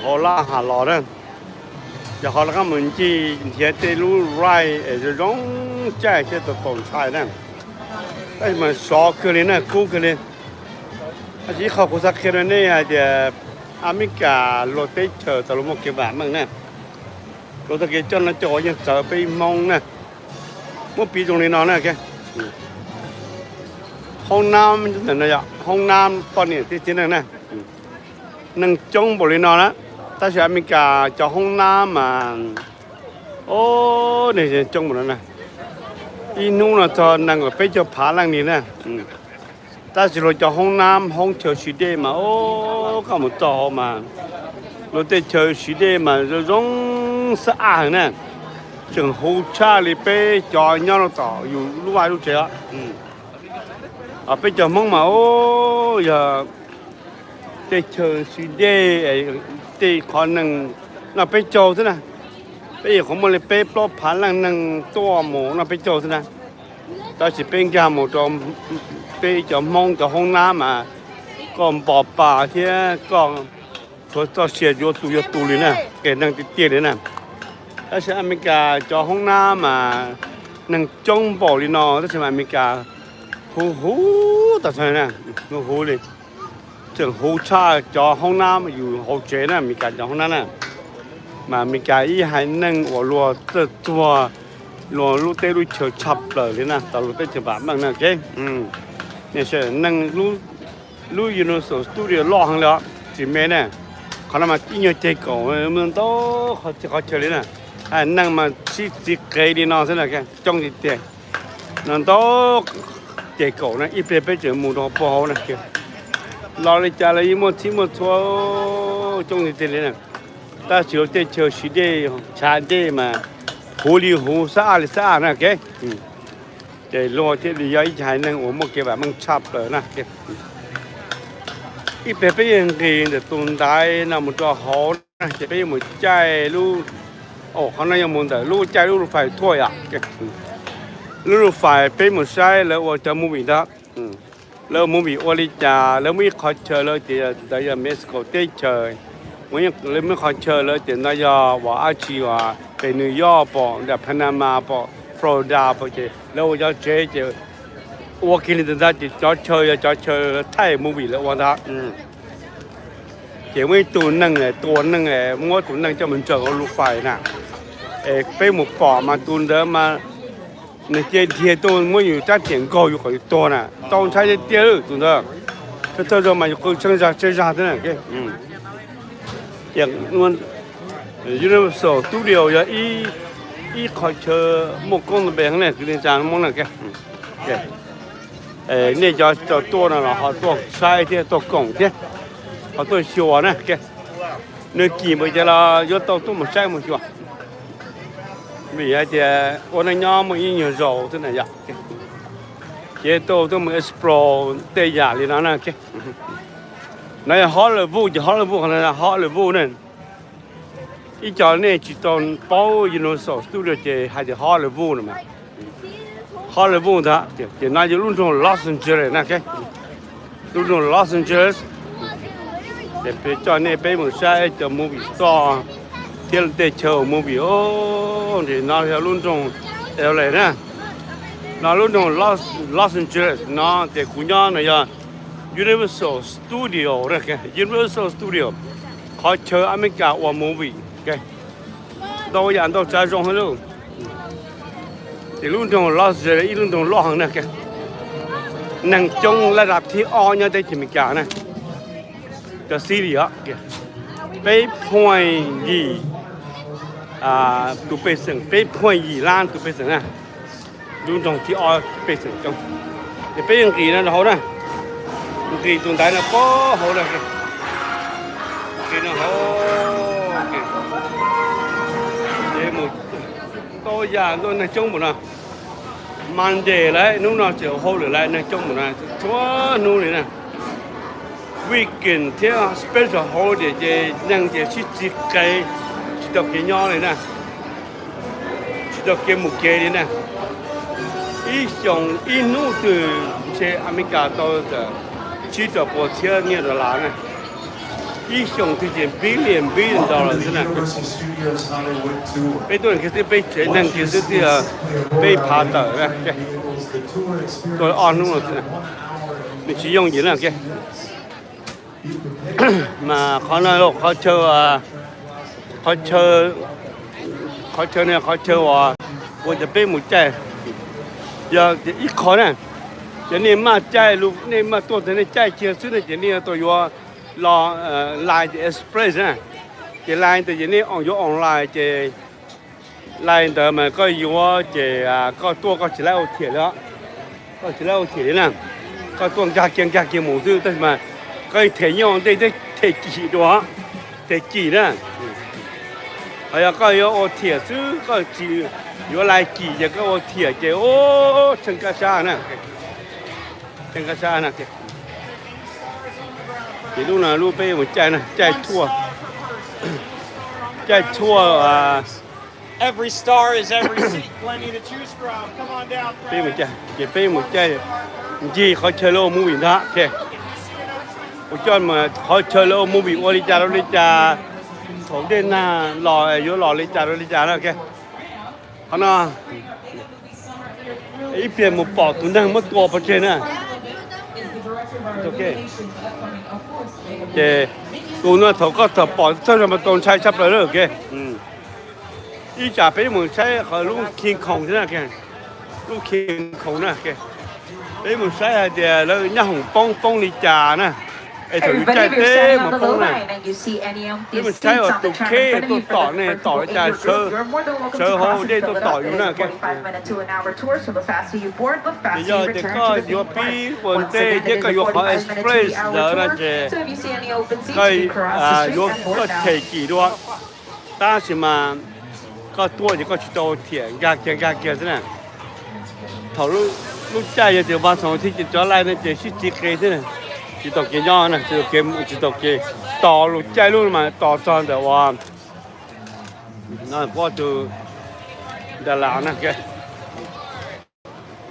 họ la hà lò đó giờ họ là cái mình chỉ hiện tại lúc rai ở cái giống trái cái tồn tại đó cái mà sọ cái này nè cú cái này chỉเขาคุสักแค่นี้อ่ะเดี๋ยวอเมริกาโรเตเชอร์ตะลุมเก็บแบบมึงเนี่ยโรเตเกจอนแล้วจอยังเจอไปมองเนี่ยเมื่อปีตรงนี้นอนเนี่ยแกห้องน้ำมันจะไหนเนี่ยห้องน้ำตอนนี้ที่นั่นนะนั่งจ้องบริโนอนนะถ้าใช้อเมริกาจะห้องน้ำมาโอ้เนี่ยจ้องหมดแล้วนะอีนู้นน่ะจะนั่งกับไปจะผาลังนี้นะแต่สิเราจะห้องน้ำห้องเชอร์ชีเดมาโอ้ก็มันต่อมาเราได้เชอร์ชีเดมาจะร้องสะอาดนะถึงหูชาลิไปจอยย้อนต่ออยู่รู้ว่ารู้เจ้าไปจะมองมาโอ้อย่าได้เชอร์ชีเดได้คนหนึ่งน่ะไปโจซะนะไปอีกของมันเลยไปปลอบผ่านหลังนั่งตัวหมูน่ะไปโจซะนะตอนสิเป็นยาหมูจอมไปจะมองจะห้องน้ำมาก็บอกป่าที่ก็ตัวเสียอยู่ตูเลยนะเกิดนั่งติดเลยนะถ้าใช้อเมริกาจะห้องน้ำมานั่งจ้องบอกเลยเนาะถ้าใช้อเมริกาหูแต่ใช่นะหูเลยถึงหูชาจะห้องน้ำอยู่หัวเจนะอเมริกาจะห้องน้ำนะมาอเมริกาอีให้นั่งหัวรัวตัวรัวลูกเตะลูกเฉียวฉับเลยนะแต่ลูกเตะจะแบบมั่งนะโอเคเนี่ยใช่นั่งรู้ยูโนโซสตูดิโอล่อหังแล้วจีเมเนี่ยเขาทำมาอินโยเจโก้มันโตเขาเฉลี่ยนะนั่งมาชิเกยดีนอนสินะแกจ้องจิตเตะนั่นโตเจโก้นะอีเปเปเจอมูดอปอนะแกรอเลยจ่าเลยยิ่งมั่วทัวจ้องจิตเตะเลยนะแต่เฉียวเตะเฉียวชีเดชาเดมาหูลีหูสะอาดนะแกเดี๋ยวรอที่ดีย้อยชายนั่งโอ้โมเก็บแบบมันชับเลยนะเก็บอีเปย์ยังกินแต่ตุนได้นะมันก็หอนะจะไปหมดใจลูกโอ้เขาเนี่ยยังมันแต่ลูกใจลูกไฟถ้วยอ่ะเก็บลูกไฟไปหมดใช้แล้วว่าจะมุ่งอีกแล้วแล้วมุ่งอีกวันจ่าแล้วไม่ขอเชิญเลยเดี๋ยวได้ยังเม็กซิโกเตะเชิญวันยังเลยไม่ขอเชิญเลยเดี๋ยวนายว่าอาชีวะไปนิวยอร์กปอเดี๋ยวพนามาปอฟลอริดาปอเจแล้วว่าจะเจ๊我给你的那叫车太冇味了，我他因为ตัวนึงมัวตัวนึงจะมันเจอเอาลูกไฟนะไปหมู่ป่อมาตัวเดิมมาในเทียตัวมัวอยู่在点高有很多呢，当才的第二ตัวเดิม这就嘛有个剩下的那个อย่างมันยูนิเวอร์แซลสตูดิโออย่าอีคอยเชอหมกก้นแบบนี้คือในจานมองนั่นแกเนี่ยจะตัวนั่นแหละเขาตัวใช้ที่ตัวกล่องที่เขาตัวชัวนะแกเนื้อกี่มันจะละยศตัวมันใช้มันชัวไม่ใช่เดี๋ยววันนี้มันยิ่งเยอะโจ้ที่ไหนอยากเจ้าตัวมัน explore เตะยาเลยนะแกนั่นฮอลลีวูดขนาดฮอลลีวูดนั่นอีจอเนี่ยจิตตอนเป้ายูโนโซสตูดิโอเจให้จะฮอลลีวูดนะมั้ยฮอลลีวูดฮะเดี๋ยวน่าจะรุ่นตรงลอสแอนเจลิสนะแกรุ่นตรงลอสแอนเจลิสเดี๋ยวไปจอเนี่ยไปหมดใช้จะมูวี่สตอร์เที่ยวเตะโชว์มูวี่โอ้เดี๋ยวน่าจะรุ่นตรงอะไรนะน่ารุ่นตรงลอสแอนเจลิสน่าเดี๋ยวคุณย่าเนี่ยUniversal Studio นะแก Universal Studio เขาเชิญอเมริกาว่ามูวี่แกตัวอย่างตัวใจตรงให้ลูกที่รุ่นตรงลอสเจออีรุ่นตรงล่องนะแกนั่งจงระดับที่อ้อเนี่ยได้ที่อเมริกานะจะซีเรียสแกไปพอยยี่ตัวเป็นสิ่งไปพอยยี่ล้านตัวเป็นสิ่งนะรุ่นตรงที่อ้อเป็นสิ่งจงจะเป็นยังไงนะเขานะkỳ tuần tại là có hộ được kỳ nó hộ để một tôi già tôi này trông một nào màn đề lại lúc nào chịu hộ được lại này trông một nào chúa nu này nè weekend thế special hộ để năng để chỉ cây chỉ đọc cái nho này nè chỉ đọc cái một cây này nè ý chồng ý nu từ xe America tôi chỉ cho bộ车nghe rồi là này, 一雄推荐billion dollars 真的，被多人可是被全能可是这个被爬到的，对，做安弄了真的，你去用人了给，嘛可能咯เขาเชื่อเขาเชื่อเขาเชื่อเนี่ยเขาเชื่อว่า我จะ被หมดใจ要一考呢。这你嘛在路，你嘛多的你在接触的，这你都要拉来的 express 呢，这来的这你用有 online 这来的嘛，个有这个多个起来有铁了，个起来有铁呢，个多加模式，但是嘛，个铁用的铁几多，铁几呢？还有个有铁是个几，有来几这个我铁这哦，成个啥呢？เป็นกระชานะเดี๋ยวดูนะรูปไปหมดใจนะใจทั่วใจทั่วEvery star is every seat, plenty to choose from. Come on down, ไปหมด friends. ใจเก็บไปหมดใจจีเขาเชลโลมูวินทะโอเคอุจจาระมาเขาเชลโลมูวิโอริจาโรริจาของเด่นหน้าหล่ออายุหล่อริจาโรริจาแล้วโอเคเขาเนาะไอ้เปลี่ยนหมดปอดตัวนั่งมาตัวประเจนะOK， 这我那头个头保这什么东西差不多了，OK， 一家被我们晒和路天空的那个，路天空那个，被我们晒下的了，那红帮你家呢，哎，头一家的我帮呢，你们晒我都 K 都ต่อ呢，ต่อ一家车后的都ต่ออยู่那个。你要这个有比本地这个有好 express 的那些，可以有个铁几多，但是嘛，个多就个去到铁，压是呢。头路家也就把从ที่จะจ่อไล่นั่นจะชื่อจีเกใช่ไหมจีตกเกย่อนะจีตกเกจีตกเกต่อ路ใจ路嘛ต่อจอนแต่ว่านั่นก็จะดารานะแก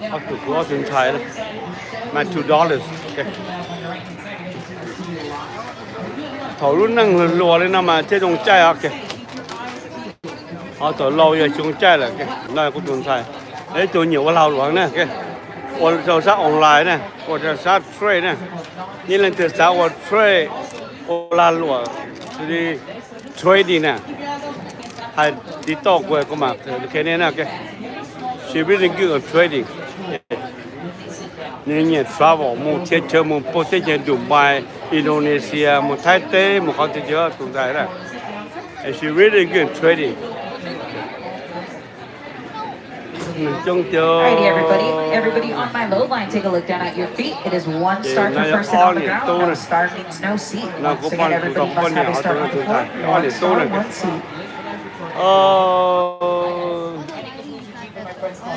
เอาถูกว่าถึงไทยแล้วมา$2แกถอรุ่นนั่งรัวเลยนะมาเจ๊ตรงใจอ่ะแกเอาตัวเราอย่าชงใจแหละแกนั่นก็ถึงไทยไอ้ตัวเหนียวว่าเราหลวงนะแก我就上 online 呢，或者上 trade 呢，你能得上我 trade 我拉路，就是 trading 呢，还地道过个嘛，肯定那个，随便人个 trading， 你 travel 木铁车木不得见迪拜、印度尼西亚木泰国木好几个都在了，随便人个 trading。Alrighty, everybody on my load line, take a look down at your feet. It is one start per person on the ground. No star means no seat. Once again, everybody must have a start on the floor. One star, one seat.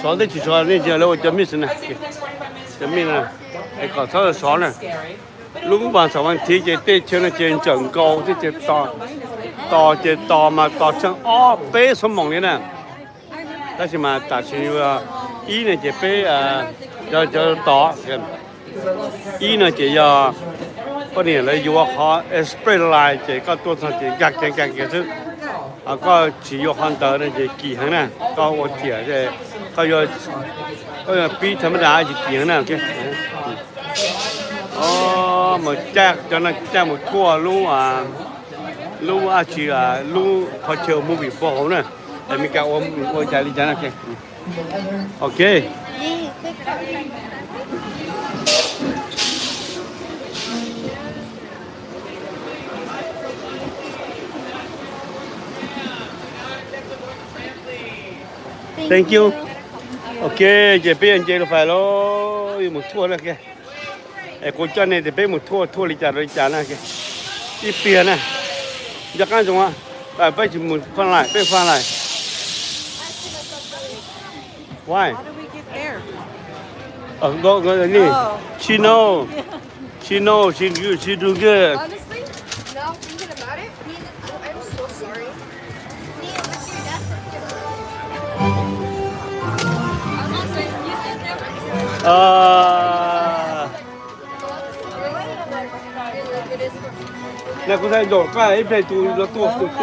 上得起床，那天来我见面是呢，见面呢，哎，搞错了床呢，路晚上晚提前对车呢，见整高，这就到嘛，到成北什么的呢？但是嘛，但是一呢就被要打，一呢就要不然来要好 express 来这个多少这个是ก็只有看到呢就几行呢，ก็我铁这ก็比ธรรมดา就几行呢，哦，มาแจกจนแจกหมดทั่วรู้ชื่อรู้เขาเชื่อมูวี่พวกเขาเนี่ยแต่มีการโอนใจลิจานะโอเคthank you โอเคจะไปอันเจรไฟแล้วหมดทั่วแล้วแกไอ้คนเจ้าเนี่ยจะไปหมดทั่วลิจานะแกที่เปลี่ยนนะอยากกันจังวะไปถึงหมดฟังไรไปฟังไร Why? How did we get there? Go,นี่ She know. She do good. Honestly, now thinking about it, I'm so sorry. 那不是有个一边都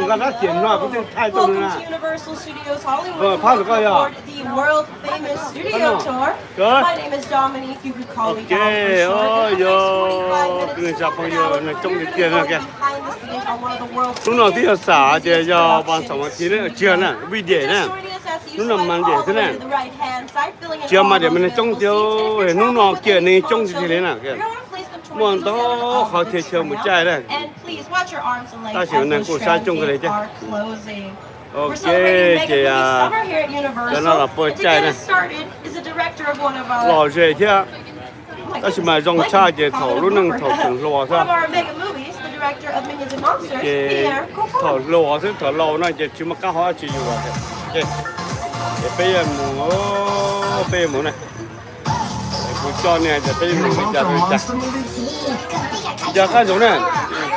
让他点了，不是太多 Welcome 了 to。Universal Studios Hollywood. Well, and how's it welcome going? aboard the world famous studio tour. Good. My name is Dominique. You could call me Dom Okay, for short. oh, In the next 45 yo, minutes to half an yo, hour, na you're trong going to cái be going kia kìa. behind the scenes on one of the world's Lúc nào tí là xả thì biggest cho ban production sống thì nó chưa nè, bị để nè. Just joining us as you Lúc nào slide mang để all thế the way này. to the right-hand side, filling in Chưa all mà để those mình trông available seats. chiếu And if you're lúc nào traveling with kia any này small trông thì thế children, nào kìa. you're going to place them towards Muốn the đó center họ of thể the chơi một trail. chai đây. And please watch your arms and Ta legs chỉ as nên those cô sai trail chung cái gates đấy chứ. are closing. We're Ok, celebrating Mega chị Movie Summer here at Universal. cho nó là bôi And to chai get này. us started is the director of one of Lò our dễ thế. Ta chỉ mà dòng chai thì thổ lúc nâng thổ chừng lò one of sao. our mega movies, the director of Minions and Monsters, Chị Pierre thổ Coffin. lò thế thổ lò nó chỉ mà cá hóa chỉอยู่rồi. Ok. Để bây giờ mù này. Buổi cho này để bây giờ mình ra rồi chặt. Giờ cái chỗ này,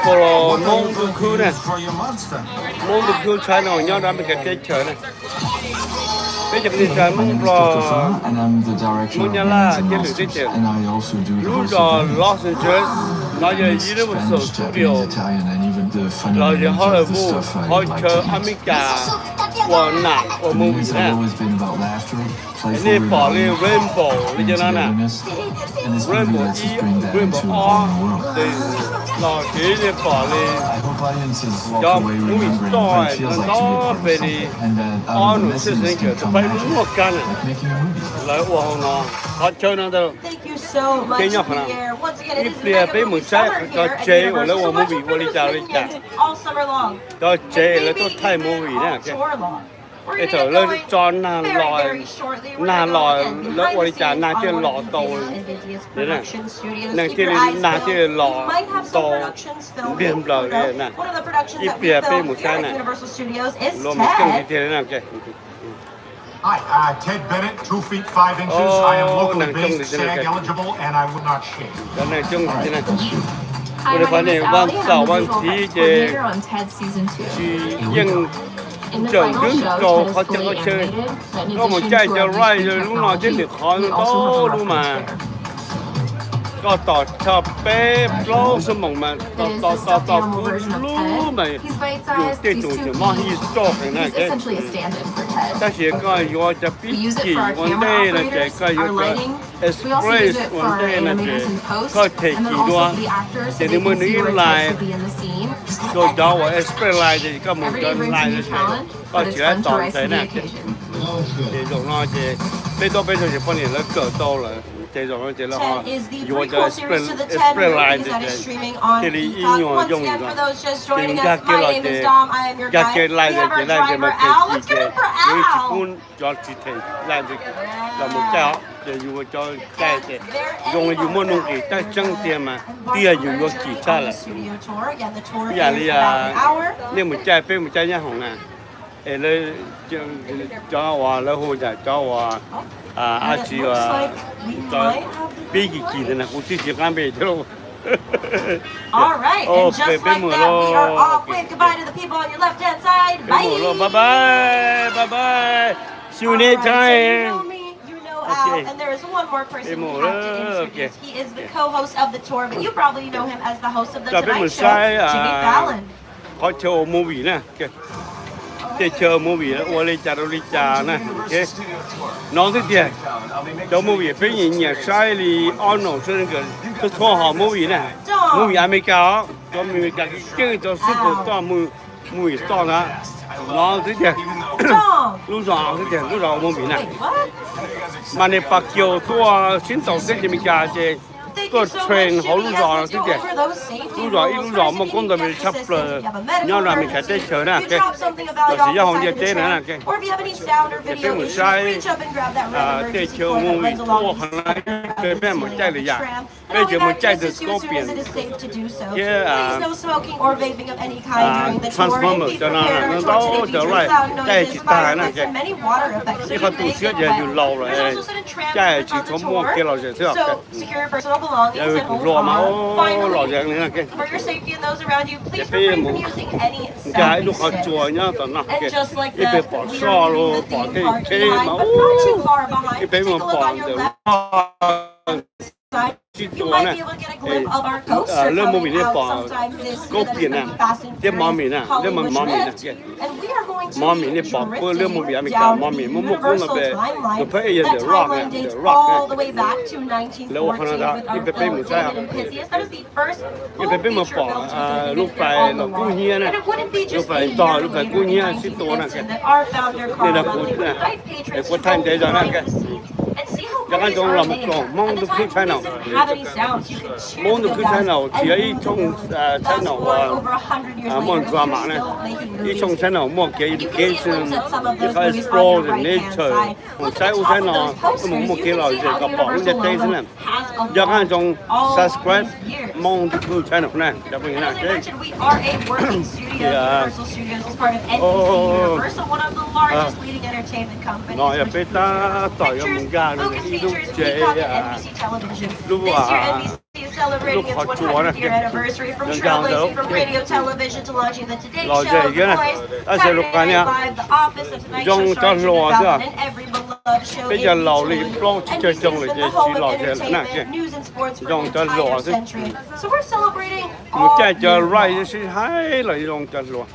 for Hmong Ntuj Khwb này, Hmong Ntuj Khwb trái nào nhau đó mình cái tết chơi này. Bây giờ mình chơi My name mong is lo Dr. Fa, and I'm the director of Muốn nhà Minions là and cái lửa Monsters, tiền. and I also do the Lúc voice đó of them. Los Angeles, nó giờ And it's Universal Spanish, Studio, Japanese, Italian, and even the funny là giờ names of the Hollywood, stuff I họ like chơi to eat. America, của nạc, của The movie movies have nè. always been about laughter, Cái playful này bỏ lên rebellion, Rainbow, bây giờ and nó nè. togetherness, and this movie Rainbow lets us E, bring that Rainbow into a whole R, new world. thì lò chỉ để bỏ lên. I hope audiences walk Cho away movie remembering what it story, feels nó like to be a đó part of về something, đi. and that out Ở of the nó sẽ messiness kiểu can tôi come phải magic, đúng một cái này. like making a movie. Lại uống nó, họ chơi nó đâu. Thank you so much, Cái nhóc nào. Pierre. Once again, it is If Mega they Movie một Summer trái here cho at chế Universal. hoặc là So movie watch của your đi chào đi Minions chào. all summer long. Cho chế And là maybe tôi thay even movie all nè. tour long. We're Cái gonna thở get lên going cho nàng very, lòi, very shortly. We're nàng gonna go lòi again lớp behind của the đi chào scenes nàng on chơi one lọ of the tàu. biggest and busiest Đấy nè. production studios. Nàng Keep chơi your eyes nàng chơi peeled. lọ You might have some tàu. productions filmed Biển in lò Pluto. đây nè. One of the productions If that we they pay filmed một here trái at này. Universal Studios is Lo mình cưng thì Ted. thế nào kìa. Hi, Ted Bennett, 2 feet 5 inches. I am Oh, locally nàng trông thì based, thế nào SAG kìa. eligible, and I will not shave. Cái này trông thì thế nào. That's true. Tôi Hi, phải my name này is văn Allie, and sáu I'm the văn visual tí effects về coordinator on TED Season 2. chỉ nhưng In the trường final đứng show, cầu TED họ is chơi fully họ chơi. animated, but in Có một addition chai to chơi our rai boost rồi lúc nào trên technology, được khó we nó also have to a luôn reference mà. there. Có tỏ cho bé lâu xong mong mà That is the stuffed animal version of luôn Ted. mà He's dù bite-sized, tết he's tụ thì 2 mà feet. hi stok này He's cái essentially a stand-in for Ted. ta chỉ có yo cho biết We use it gì for our vấn camera đề là chỉ operators, có our yo lighting. cho We also use express it for vấn our đề là animators chỉ in post, có thể and chỉ then also đoan for the actors so thì they nếu mà can see nghĩ where Ted lại should be in the scene. rồi cho và express lại thì có một Every day cái brings a lại new là challenge, có but chỉ it's là fun to toàn rise thế to the này occasion. thì rồi nó chỉ bây giờ chỉ phân là cỡ to là thì rồi nó chỉ là họ Ted is the yo cho prequel series to the Ted express lại movies thì that is streaming on thì đi Peacock. nhỏ Once dùng again, rồi for those just thì joining ra us, kia my là name is thì Dom. I am your ra guide. kia lại We have our thì driver Al. Let's give it up for chỉ Al. cũng cho chỉ thấy lại thì là một cái để dùng cho cái thì dùng là dùng món nông kỳ ta chẳng tiền mà tiền dùng cho kỳ cha là bây giờ là nếu một chai nhá hồng à để lấy cho hòa lấy hồ giải cho hòa chị cho biết kỳ thì là cũng chỉ ăn bề thôi. All right, Oh, and just like that, we are off. Wave goodbye to the people on your left-hand side. Bye. Bye bye, bye bye. See you next So you time. know me, you know Al, Okay. and there is one more person we have to introduce. Okay. He is the co-host of the tour, but you probably know him as the host of the Cho biết Tonight một Show, sai Jimmy Fallon. có chơi movie nè, cái chơi movie đó, tôi đi chả nè, cái nói thế thì chơi movie bây giờ nhà sai thì Arnold cho nên cái thua họ movie nè, movie America, cho America cái cho superstar movie star đó, nói thế thì lúc nào movie nè, Wait, what? mà này Pacquiao tôi xin tàu cái gì America chứ. Tôi train họ lúc rõ thế kìa lúc rõ mà con tụi mình sắp là nhau là mình phải tới chờ nè cái rồi chỉ cho họ đi tới nữa nè cái cái một sai tới chờ mua mua hàng cái bên một chai lửa bây giờ một chai từ Scorpion cái Transformer cho nó đâu trở lại chai chỉ ta nè cái con tủ sữa giờ nhiều lâu rồi chai chỉ có mua cái lò rửa thế belongings and hold on. Finally, for your safety and those around you, please refrain from using any sound extenders. And just like that, we are leaving the theme park behind, but not too far behind. Take a look on your left side. You might be able to get a glimpse some of our coasts are coming out sometime this year. That's going to be Fast and Furious Hollywood Drift. And we are going to be drifting down the universal timeline. That timeline dates all the way back to 1914 with our film David and Pythias. That is the first full feature film to be depicted on the line. And it wouldn't be just a year later in 1915 that our founder Carl Lilly would invite patrons to go behind the scenes and see how British art made. At the time, we didn't have any sounds. You could cheer to the best. And fast forward over 100 years later, and we're still making movies. You can see glimpses at some of those movies on the right-hand side. Look at the top of those posters. You can see how the Universal logo has evolved all these years. Hmong Ntuj Khwb nè, cho mình And là as I cái mentioned, we are a working studio. Universal Studios is part of NBC Universal, one of the largest leading entertainment companies. nói which bây ta tỏi cho mình ra rồi focus đi lúc features chế Peacock and NBC Television. This year, NBC is celebrating its 100th year anniversary, from trailblazing from radio television to launching the Today Show, The Voice, Saturday Night Live, The Office, The Tonight Show, Starring Development, and every beloved show in between. NBC has been the home of entertainment, news and sports for an entire century. So we're celebrating all chạy cho year right long. chứ hay là dùng cho luôn.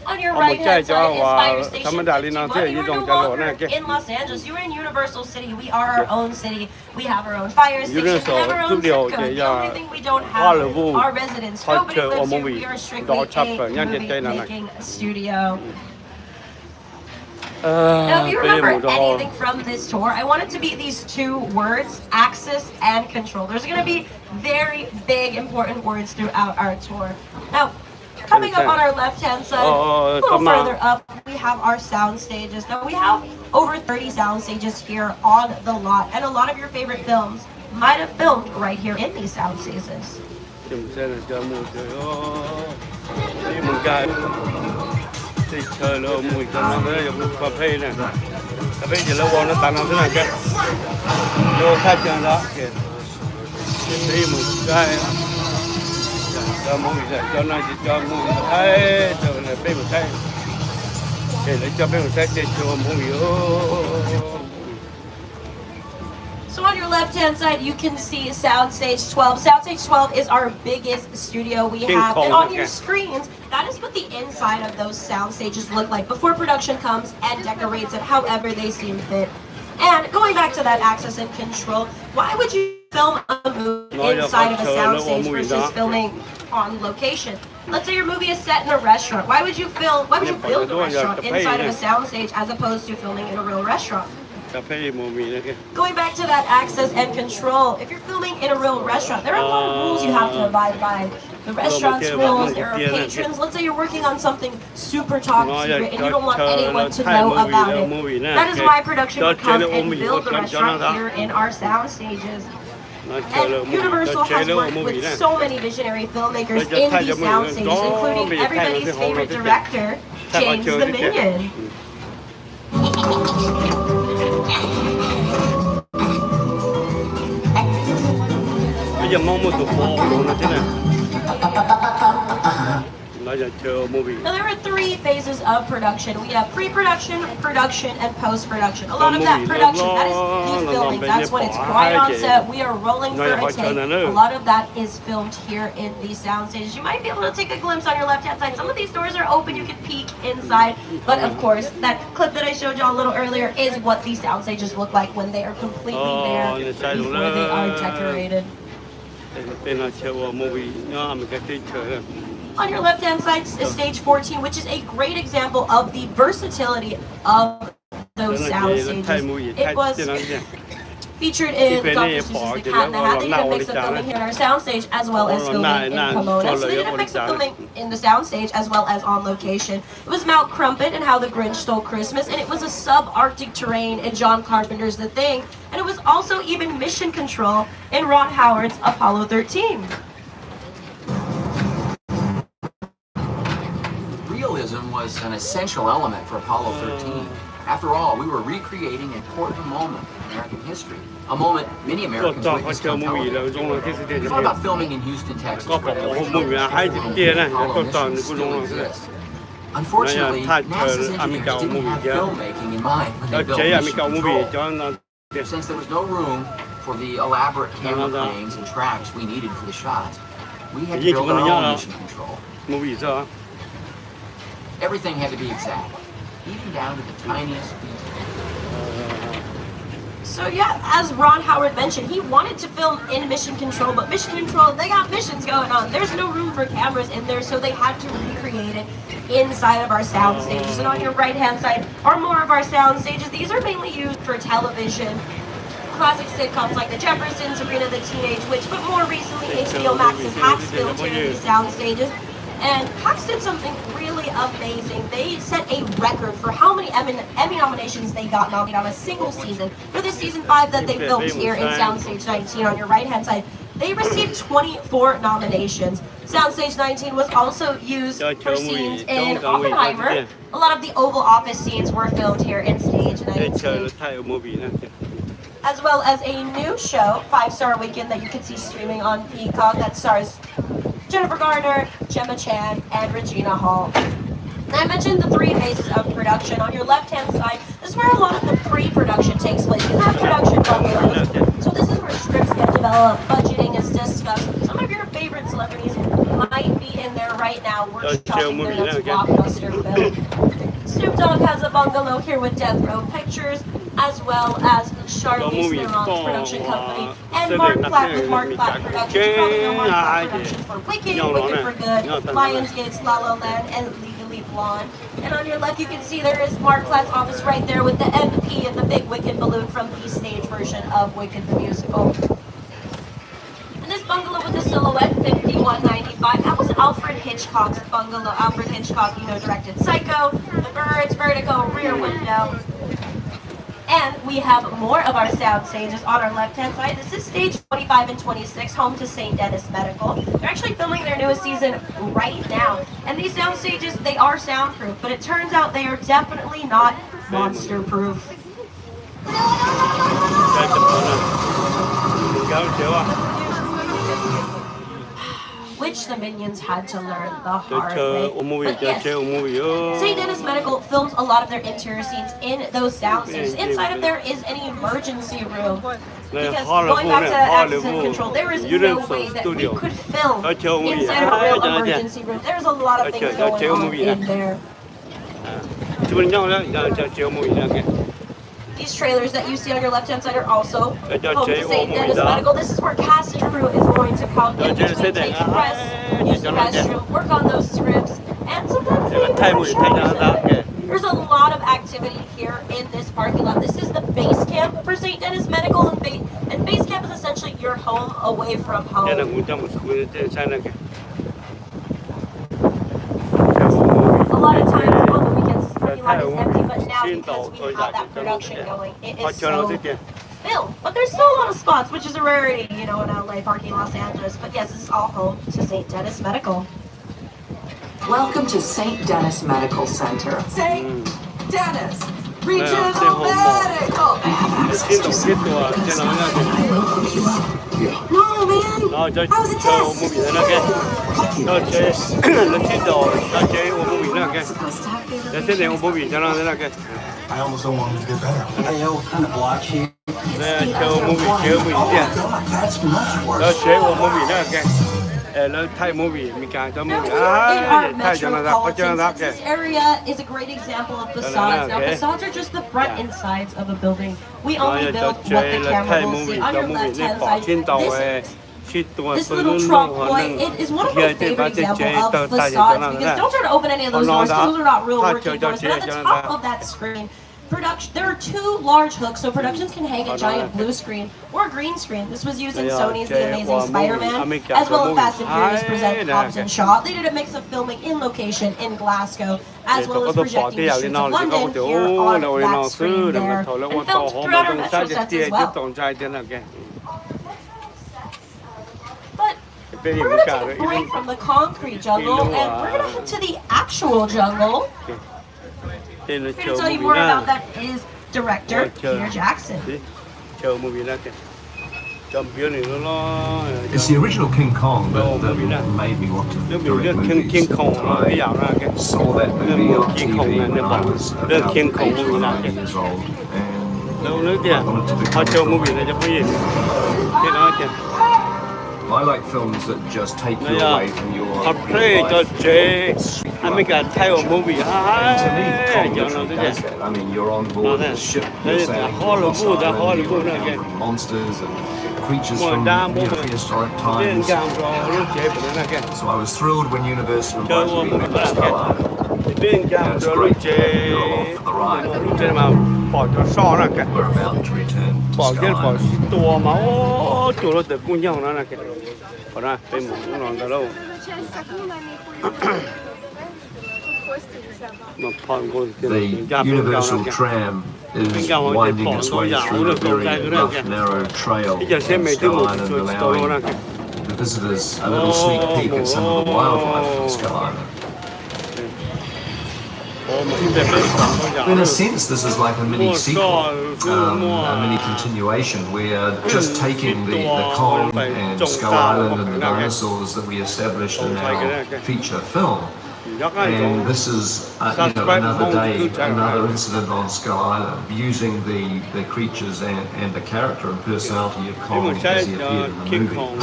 On your right hand side is Fire Station thăm đài lên 51. nó You are no longer in Los Angeles. You are in Universal City. We are our own city. We have our own fire station. We have our own zip code. The only thing we don't have are residents. Nobody lives here. We are strictly a movie-making studio. Now, if you remember anything from this tour, I want it to be these two words, access and control. There's going to be very big, important words throughout our tour. Now, coming up on our left-hand side, a little further up, we have our sound stages. Now, we have over 30 sound stages here on the lot, and a lot of your favorite films might have filmed right here in these sound stages. Thì chờ là mùi cho nó tới dùng cà phê này, cà phê chỉ lâu nó tàn nó thế này cái, lô thay chân đó kìa, thì mùi cái, cho mùi này cho nó chỉ cho mùi thay, cho này phê một thay, để lấy cho phê một thay để cho mùi So on your left-hand side, you can see Soundstage 12. Soundstage 12 is our biggest studio we have. And on your screens, that is what the inside of those sound stages look like before production comes and decorates it however they seem fit. And going back to that access and control, why would you film a movie inside of a soundstage versus filming on location? Let's say your movie is set in a restaurant. Why would you build a restaurant inside of a soundstage as opposed to filming in a real restaurant? Going back to that access and control, if you're filming in a real restaurant, there are a lot of rules you have to abide by. The restaurant's rules, there are patrons. Let's say you're working on something super top secret and you don't want anyone to know about it. That is why production would come and build the restaurant here in our sound stages. And Universal has worked with so many visionary filmmakers in these sound stages, including everybody's favorite director, James the Minion. Bây giờ mong một tụ bộ luôn là thế này. Now there are three phases of production. We have pre-production, production, and post-production. A lot of that production, that is the filming. That's when it's quiet on set. We are rolling for a take. A lot of that is filmed here in these sound stages. You might be able to take a glimpse on your left-hand side. Some of these doors are open. You can peek inside. But of course, that clip that I showed you a little earlier is what these sound stages look like when they are completely there before they are decorated. On your left-hand side is stage 14, which is a great example of the versatility of those sound stages. It was featured in Dr. Seuss's The Cat in the Hat. They did a mix of filming here in our soundstage as well as filming in Pomona. So they did a mix of filming in the soundstage as well as on location. It was Mount Crumpet and How the Grinch Stole Christmas, and it was a subarctic terrain in John Carpenter's The Thing, and it was also even mission control in Ron Howard's Apollo 13. Realism was an essential element for Apollo 13. After all, we were recreating an important moment in American history. A moment many Americans witnessed on television. It's all about filming in Houston, Texas, where there was no Apollo mission still exists. Unfortunately, NASA's engineers didn't have filmmaking in mind when they built Mission Control. Since there was no room for the elaborate camera frames and tracks we needed for the shots. We had to build our own mission control. Everything had to be exact, even down to the tiniest detail. So yeah, as Ron Howard mentioned, he wanted to film in Mission Control, but Mission Control, they got missions going on. There's no room for cameras in there, so they had to recreate it inside of our sound stages. And on your right-hand side are more of our sound stages. These are mainly used for television. Classic sitcoms like The Jeffersons, Sabrina the Teenage Witch, but more recently HBO Max's Hacks filmed here in these sound stages. And Hacks did something really amazing. They set a record for how many Emmy nominations they got nominated on a single season. For the season 5 that they filmed here in Soundstage 19 on your right-hand side, they received 24 nominations. Soundstage 19 was also used for scenes in Oppenheimer. A lot of the Oval Office scenes were filmed here in Stage 19. As well as a new show, 5 Star Weekend, that you can see streaming on Peacock that stars Jennifer Garner, Gemma Chan, and Regina Hall. And I mentioned the 3 phases of production. On your left-hand side, this is where a lot of the pre-production takes place. These are production bungalows. So this is where scripts get developed, budgeting is discussed. Some of your favorite celebrities might be in there right now workshopping their next blockbuster film. Snoop Dogg has a bungalow here with Death Row Pictures, as well as Charlize Theron's production company, and Mark Platt with Mark Platt Productions. You probably know Mark Platt Productions for Wicked, Wicked for Good, Lionsgate's La La Land, and Legally Blonde. And on your left, you can see there is Mark Platt's office right there with the MP and the big Wicked balloon from the stage version of Wicked the Musical. And this bungalow with the silhouette, 5195, that was Alfred Hitchcock's bungalow. Alfred Hitchcock, you know, directed Psycho, The Birds, Vertigo, Rear Window. And we have more of our sound stages on our left-hand side. This is stage 25 and 26, home to St. Dennis Medical. They're actually filming their newest season right now. And these sound stages, they are soundproof, but it turns out they are definitely not monster-proof. Which the minions had to learn the hard way. But yes, St. Dennis Medical films a lot of their interior scenes in those sound stages. Inside of there is an emergency room. Because going back to access and control, there is no way that we could film inside of a real emergency room. There's a lot of things going on in there. These trailers that you see on your left-hand side are also home to St. Dennis Medical. This is where cast and crew is going to come in between, take a rest, use the restroom, work on those scripts, and sometimes they even have shows. There's a lot of activity here in this parking lot. This is the base camp for St. Dennis Medical, and base camp is essentially your home away from home. A lot of times on the weekends, this parking lot is empty, but now because we have that production going, it is so filled. But there's still a lot of spots, which is a rarity, you know, in LA, parking Los Angeles. But yes, this is all home to St. Dennis Medical. Welcome to St. Dennis Medical Center. St. Dennis Regional Medical. I have access to some No, man. How's it test? I almost don't want him to get better. Kind of blotchy. That's much worse. This area is a great example of facades. Now, facades are just the front and sides of a building. We only build what the camera will see. On your left-hand side, this little trunk boy, it is one of my favorite examples of facades, because don't try to open any of those doors. Those are not real working doors. But at the top of that screen, there are 2 large hooks, so productions can hang a giant blue screen or green screen. This was used in Sony's The Amazing Spider-Man, as well as Fast and Furious Present Hobbs and Shaw. They did a mix of filming in location in Glasgow, as well as projecting the streets of London here on that screen there, and filmed throughout our metro sets as well. But we're going to take a break from the concrete jungle, and we're going to head to the actual jungle. Here to tell you more about that is director Peter Jackson. It's the original King Kong that made me want to direct movies. I saw that movie on TV when I was about 8 or 9 years old, and đâu nữa kìa họ chờ movie này cho quý vị cái đó kìa I like films that just take you away from your. họ play cho chế anh mới cả thay một movie And to me, Kong cho nó literally thế does that. I mean, you're on board the ship, you're sailing across Hollywood, island, you're Hollywood, encountering monsters and creatures Well, from damn, prehistoric cái times. cam cho lúc chế của nó kìa So I was thrilled when Universal chơi invited một me movie to là Skull kìa Island. bên cam cho lúc chế lúc chế mà bỏ cho so nó kìa We're about to return to bỏ Skull cái bỏ Island. tua mà ô chỗ nó được cùng nhau nó là kìa còn ra bên một nó còn đâu mà phong con The Universal tram is winding its way through a very rough, narrow trail of Skull Island, allowing the visitors a little sneak peek at some of the wildlife from Skull Island. In a sense, this is like a mini sequel, a mini continuation. We are just taking the Kong and Skull Island and the dinosaurs that we established in our feature film. And this is another day, another incident on Skull Island, using the creatures and the character and personality of Kong as he appeared in the movie.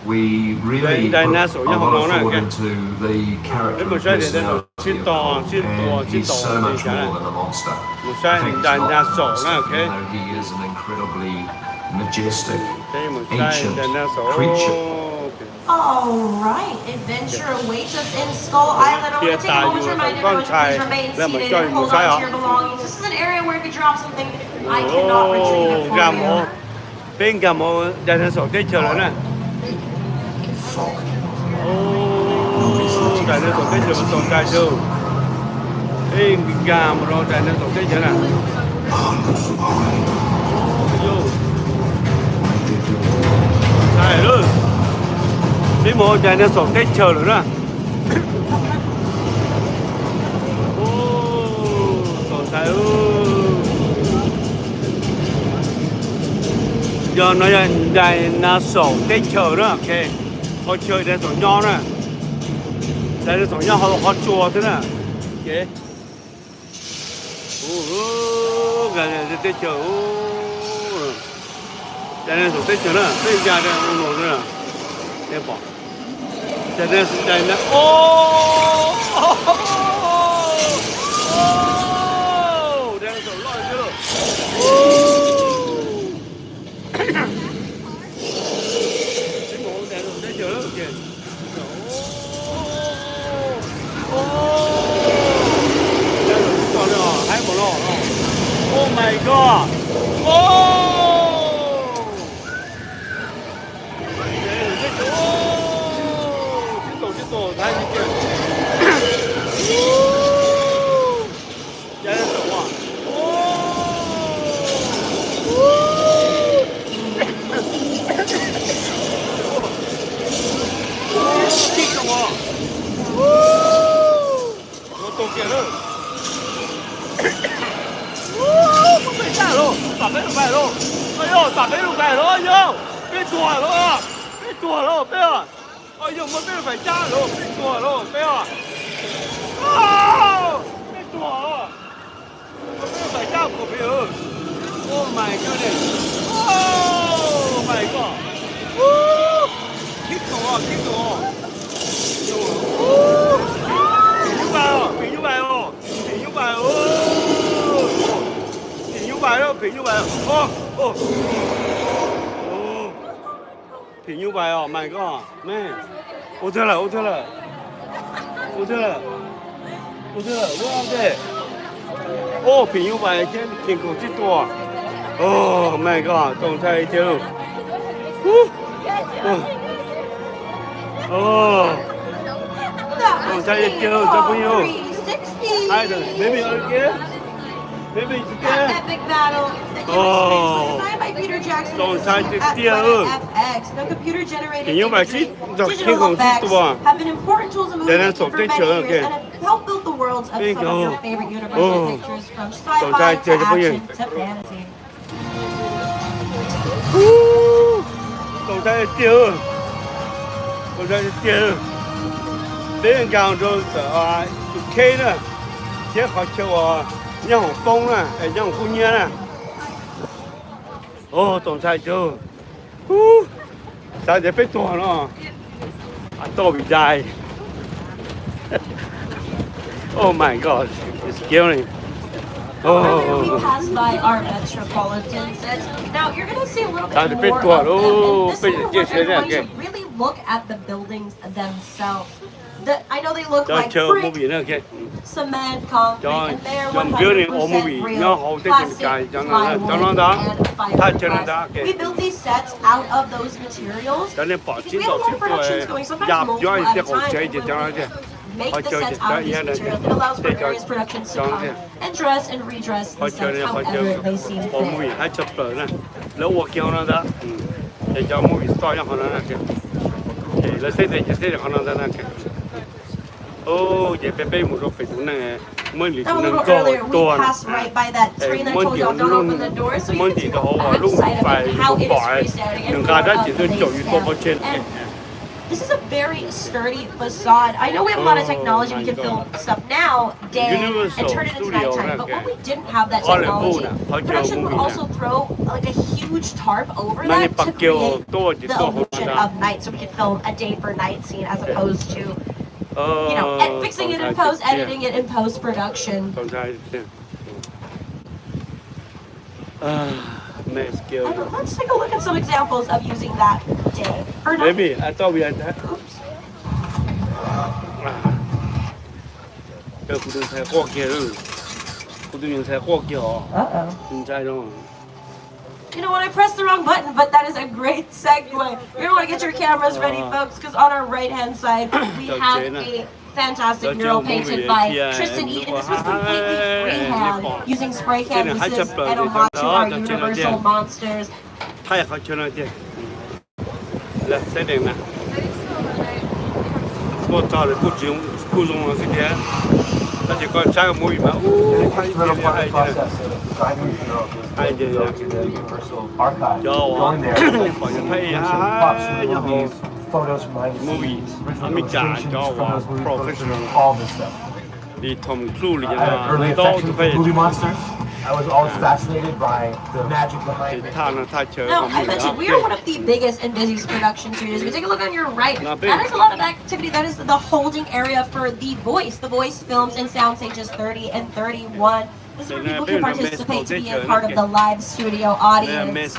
We really put a lot of thought into the character and personality of Kong, and he's so much more than a monster. I think he's not a monster, he is an incredibly majestic, ancient creature. All right, adventure awaits us in Skull Island. I want to take a moment to remind everyone to please remain seated and hold on to your belongings. This is an area where if you drop something, I cannot retrieve it for you. Bên cả một dinosaur tết chờ nữa nè. Dinosaur tết chờ một tồn tại đâu. Bên cả một dinosaur tết chờ nè. Này luôn. Bên một dinosaur tết chờ nữa nè. Tồn tại giờ nó là dinosaur tết chờ đó, ok. Họ chơi dinosaur nho nè. Dinosaur nho họ chùa thế nè. Ok. Cái tết chờ. Dinosaur tết chờ nè. Bên nhà đây ông nội nữa nè. Để bỏ. Dinosaur. Dinosaur lòi chưa? Oh my god! Chết tổ, thấy như kiểu. Chết tổ à? Kích không à? Nó tổ kìa nữa. Không phải trả đâu, tạm biệt phải đâu. Ôi dồi, tạm biệt phải đâu anh ơi. Biết chùa đâu à? Biết chùa đâu, biết à? Ôi dồi, mà biết phải trả đâu, biết chùa đâu, biết à? Biết chùa đâu. Mà biết phải trả của biết ơi. Oh my goodness. Oh my god. Kích không à, kích không à. Bị như vậy không? Bị như vậy không? Bị như vậy không? Bị như vậy không? My god, man. 어떡해, 왜 안 돼? bị như vậy trên thiên cổ chết to. Oh my god, tổng裁chưa? tổng裁chưa? cho bao nhiêu? Ai được? Maybe ở kia? Maybe it's there? Epic battle that was designed by Peter Jackson Tổng裁at kia FX. The computer-generated imagery, digital effects have been important tools in movie making for many years and have helped build the worlds of some of your favorite Universal pictures, from sci-fi to action to fantasy. Tổng裁tiêu. Tổng裁tiêu. Bên cạnh rồi chụp K nữa. 这好吃哦，让我崩了，让我姑娘了。哦，总裁就，才被多了，多比赛。Oh my God, it's killing. Earlier we passed by our metropolitan sets. Now you're going to see a little bit more of them. And this is where everyone should really look at the buildings themselves. I know they look like brick, cement, concrete, and they're 100% real plastic, plywood, and fiberglass. We build these sets out of those materials because we have a lot of productions going, sometimes multiple at a time. Make the sets out of these materials. It allows for various productions to come and dress and redress the sets however they seem fit. 还吃不呢，แล้ววัวเกี่ยวนั่นละแต่จะมูวิสต่อยังคนนั้นนะแกแล้วเสร็จจะเสร็จคนนั้นนะแกโอ้ยไปไปหมดเราไปตรงนั้นเมื่อหลีตรงนั้นก็ตัว passed right by that train that told y'all don't open the door, so you can see the backside of it, how it is freestanding and brought up the base. This is a very sturdy facade. I know we have a lot of technology. We can film stuff now, day, and turn it into nighttime. But when we didn't have that technology, production would also throw like a huge tarp over that to create the illusion of night, so we could film a day for night scene as opposed to, you know, fixing it in post, editing it in post production. Let's take a look at some examples of using that day. Maybe I thought we had that. Oops. 不能太过激了，不能太过激哦。你再弄。You know what? I pressed the wrong button, but that is a great segue. You're gonna want to get your cameras ready, folks, because on our right-hand side we have a fantastic mural painted by Tristan Eden. This was completely freehand using spray canvases and homage to our Universal monsters. 太好吃了，这。来，再点呢。我找的不中了这边，而且刚加个母语嘛，拍一点拍一点。拍一点，叫我，我就拍一下，然后。Photos from behind the movies, illustrations, professional, all this stuff. Movie monsters. I was always fascinated by the magic behind it. Now, I mentioned we are one of the biggest and busiest production studios. If you take a look on your right, that is a lot of activity. That is the holding area for The Voice. The Voice films and sound stages 30 and 31. This is where people can participate to be a part of the live studio audience.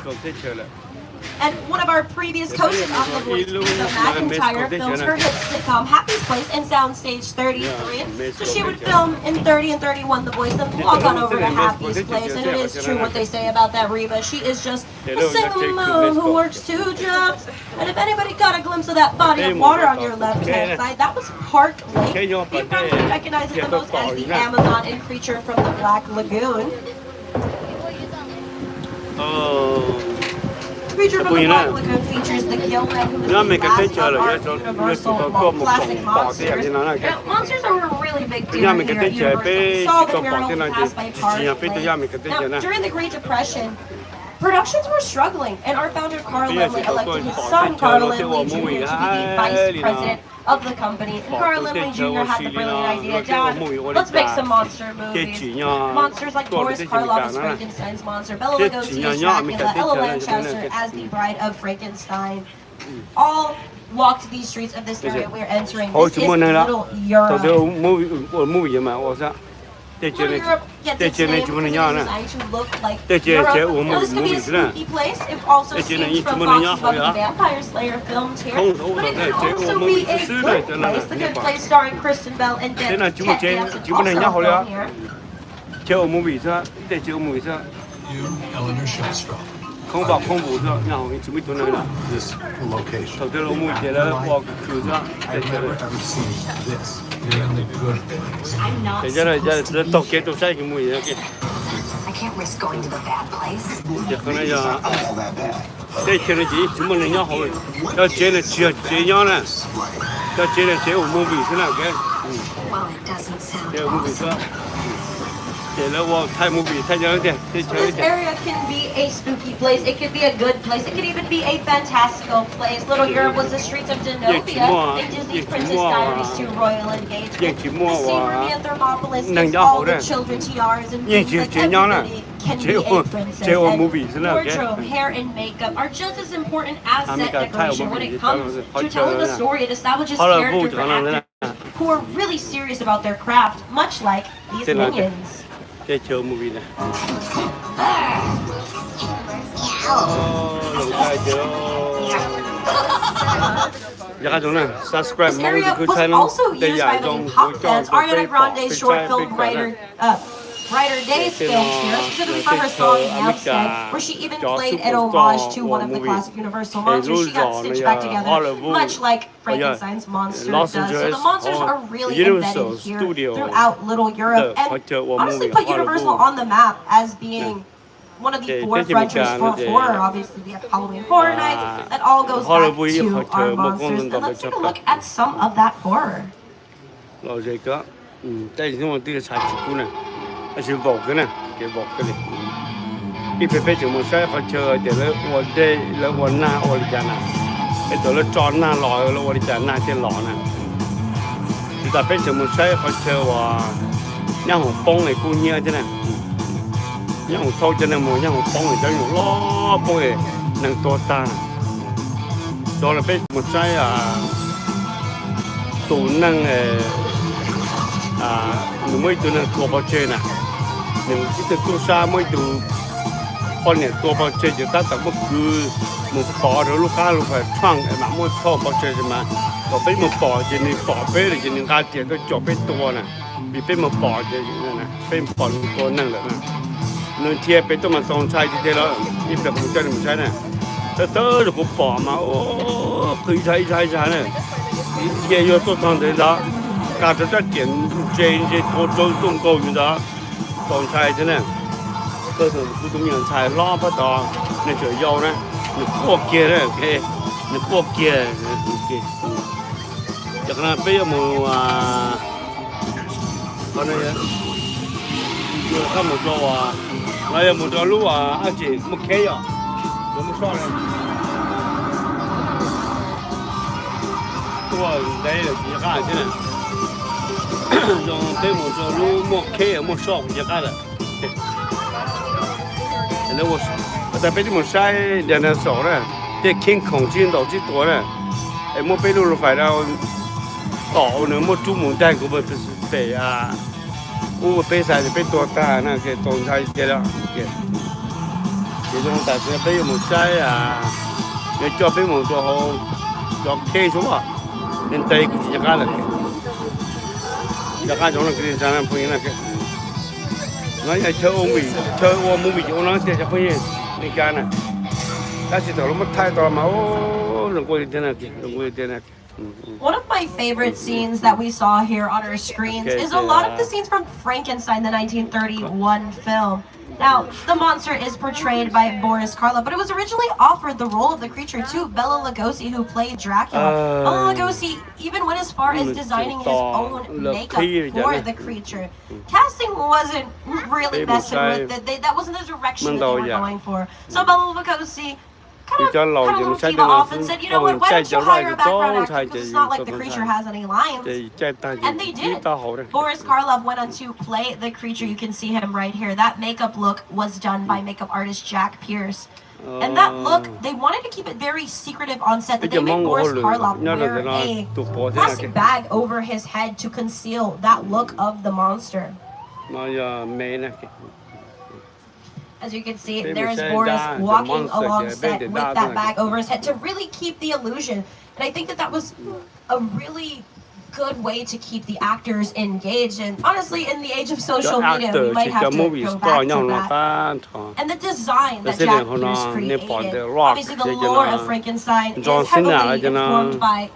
And one of our previous hosts on The Voice, Lisa McIntyre, films her hit sitcom Happy's Place in Soundstage 33. So she would film in 30 and 31 The Voice, then walk on over to Happy's Place. And it is true what they say about that Reba. She is just a single mom who works 2 jobs. And if anybody got a glimpse of that body of water on your left-hand side, that was Park Lake. You probably recognize it the most as the Amazon and creature from the Black Lagoon. Creature from the Black Lagoon features the Gillman, who is the last of our Universal classic monsters. Now, monsters are a really big deal here at Universal. We saw the mural passed by Park Lake. Now, during the Great Depression, productions were struggling, and our founder Carl Lindley elected his son Carl Lindley Jr. to be the vice president of the company. And Carl Lindley Jr. had the brilliant idea, Dad, let's make some monster movies. Monsters like Boris Karloff's Frankenstein's monster, Bela Lugosi's Dracula, Ella Lanchester as the Bride of Frankenstein. All walked these streets of this area we're entering. This is Little Europe. Little Europe gets its name because it is designed to look like Europe. Now, this could be a spooky place. It also scenes from Fox's Buffy the Vampire Slayer filmed here. But it could also be a good place. The Good Place starring Kristen Bell and Ted Danson also filmed here. You, Eleanor Shellstrom. This location. I've never ever seen this. Doing the good things. I'm not I can't risk going to the bad place. All that bad. Well, it doesn't sound awesome. This area can be a spooky place. It could be a good place. It could even be a fantastical place. Little Europe was the streets of Genovia in Disney's Princess Diaries to Royal Engagement. The scenery in Thermopolis gives all the children tiaras and things like everybody can be a princess. And wardrobe, hair, and makeup are just as important as set decoration. When it comes to telling a story, it establishes characters and actors who are really serious about their craft, much like these minions. Subscribe this area was also used by many pop fans. Ariana Grande's short film Brighter Days filmed here, specifically for her song Namaste, where she even played an homage to one of the classic Universal monsters. She got stitched back together, much like Frankenstein's monster does. So the monsters are really embedded here throughout Little Europe, and honestly put Universal on the map as being one of the forefronters for horror. Obviously, we have Halloween Horror Nights. That all goes back to our monsters. And let's take a look at some of that horror. Chỉ vỗ cái này, đi về chỗ một xe phải chờ để lấy quần đây lấy quần na quần chả na, cái chỗ lấy tròn na lòi lấy quần chả na trên lò này, thì tại bên chỗ một xe phải chờ và nhà hàng bông này cũng như thế này, nhà hàng thâu cho nên một nhà hàng bông này cho nhiều lo bông này năng to ta, đó là bên một xe tủ năng mình mới tụi nó tua bao chơi nè, mình cái tua xa mới tụi con này tua bao chơi chỉ ta tao mới cứ một bỏ rồi lúc khác lúc phải choang mà mới thâu bao chơi mà, còn bây một bỏ chỉ nên bỏ bé rồi chỉ nên ra tiền tôi chọn bé tua nè, bị bé một bỏ chơi nè, bé bỏ tua năng rồi nè, nên chia bé tôi mà xong sai thì thế đó, ít được một chơi một chơi nè, tớ rồi cũng bỏ mà ô cứ sai này, chia vô tôi thằng thế đó. Cả cho ta tiền trên trung cầu như đó, còn sai thế này, cơ sở cũng như sai lo bắt đầu, nên chơi dâu này, nên qua kia đấy, nên qua kia, chắc là bây giờ một con này, vừa không một trò này một trò lúa anh chị một khay à, một số này, tôi đây là chỉ cái thế này. Dùng cái một số lu một khe một số cũng cái là, nếu mà tại bây giờ một sai đèn là sổ này, để kinh khủng chiến đấu chỉตัวnày, em một bây giờ phải là tỏ nữa một chút một đèn của mình phải u bây giờ thì bâyตัวta nè cái tồn tại cái đó, cái trong tại sao bây giờ một sai để cho bây một số họ cho khe xuống à, nên đây cũng chỉ cái là giờ cái chỗ này cái trang này là cái nói là chơi ôm mì chỗ nó thì phải đi cái này ta chỉ thổi mất thay to mà đừng quên thế này đừng quên thế này. One of my favorite scenes that we saw here on our screens is a lot of the scenes from Frankenstein, the 1931 film. Now, the monster is portrayed by Boris Karloff, but it was originally offered the role of the creature to Bela Lugosi, who played Dracula. Bela Lugosi even went as far as designing his own makeup for the creature. Casting wasn't really messing with it. That wasn't the direction that they were going for. So Bela Lugosi kind of came off and said, you know what, why don't you hire a background actor, because it's not like the creature has any lines. And they did. Boris Karloff went on to play the creature. You can see him right here. That makeup look was done by makeup artist Jack Pierce. And that look, they wanted to keep it very secretive on set, that they made Boris Karloff wear a plastic bag over his head to conceal that look of the monster. As you can see, there's Boris walking along set with that bag over his head to really keep the illusion. And I think that was a really good way to keep the actors engaged. And honestly, in the age of social media, we might have to go back to that. And the design that Jack Pierce created. Obviously, the lore of Frankenstein is heavily informed by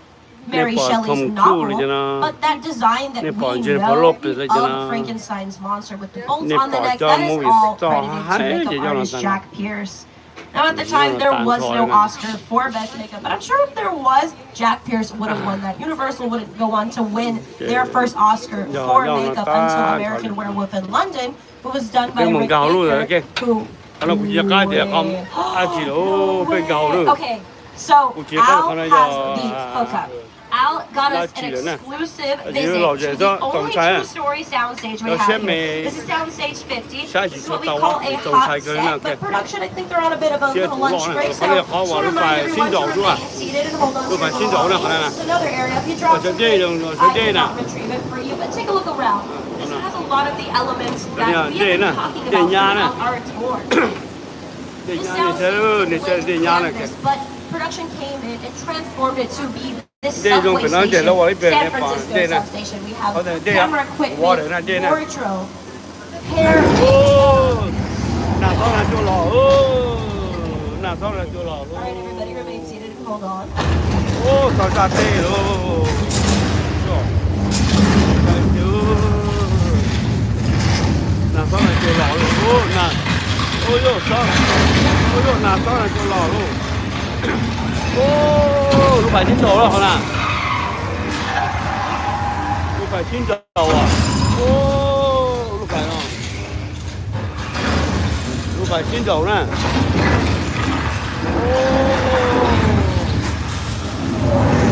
Mary Shelley's novel, but that design that we know of Frankenstein's monster with the bolts on the neck, that is all credited to makeup artist Jack Pierce. Now at the time there was no Oscar for Best Makeup, but I'm sure if there was, Jack Pierce would have won that. Universal wouldn't go on to win their first Oscar for makeup until American Werewolf in London, who was done by Rick Baker, who... Okay, so Al has these. Okay. Al got us an exclusive visit to the only true story soundstage we have here. This is soundstage 50. This is what we call a hot set, but production, I think they're on a bit of a little lunch break, so just want to remind everyone to remain seated and hold on to your belongings. This is another area. If you drop something, I cannot retrieve it for you, but take a look around. This has a lot of the elements that we have been talking about throughout our tour. This soundstage is glamorous, but production came in and transformed it to be this subway station, San Francisco substation. We have camera equipment, wardrobe, hair. Alright, everybody remain seated and hold on. Lúc bài chín độ rồi hả nè? Lúc bài chín độ à? Lúc bài nó. Lúc bài chín độ nè.